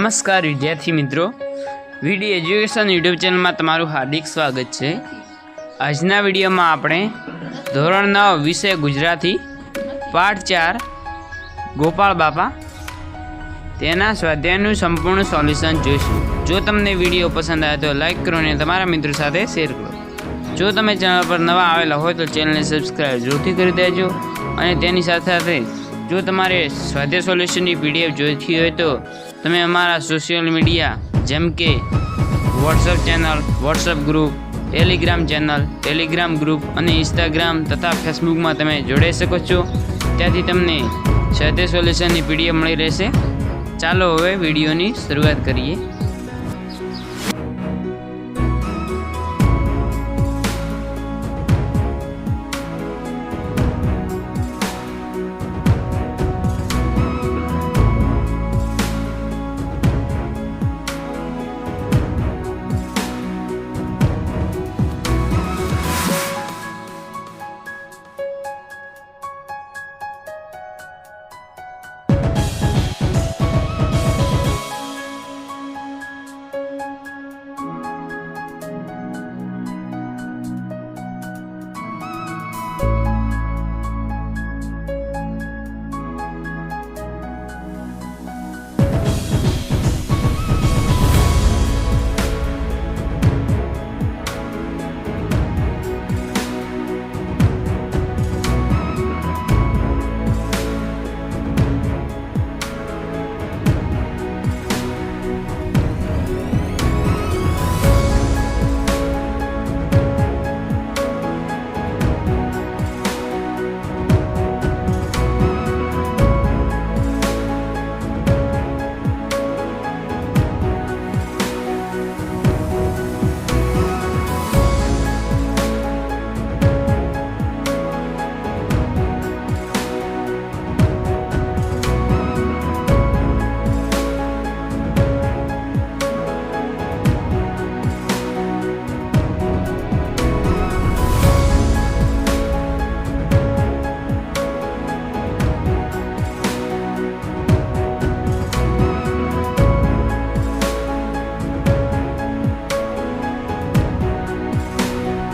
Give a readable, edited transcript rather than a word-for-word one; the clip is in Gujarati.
નમસ્કાર વિદ્યાર્થી મિત્રો, વીડી એજ્યુકેશન યુટ્યુબ ચેનલમાં તમારું હાર્દિક સ્વાગત છે। આજના વિડીયોમાં આપણે ધોરણ 9 વિષય ગુજરાતી પાઠ 4 ગોપાળ બાપા તેના સ્વાધ્યાયનું સંપૂર્ણ સોલ્યુશન જોઈશું। જો તમને વિડીયો પસંદ આવે તો લાઈક કરો અને તમારા મિત્રો સાથે શેર કરો। જો તમે ચેનલ પર નવા આવેલા હોય તો ચેનલને સબસ્ક્રાઈબ જરૂરથી કરી દેજો અને તેની સાથે સાથે જો તમારે સ્વાધ્યાય સોલ્યુશનની પીડીએફ જોઈતી હોય તો તમે અમારા સોશિયલ મીડિયા જેમ કે WhatsApp channel, WhatsApp group, Telegram group અને ઇન્સ્ટાગ્રામ તથા ફેસબુકમાં તમે જોડાઈ શકો છો। ત્યાંથી તમને સ્વાધ્યાય સોલ્યુશનની પીડીએફ મળી રહેશે। ચાલો હવે વિડીયોની શરૂઆત કરીએ।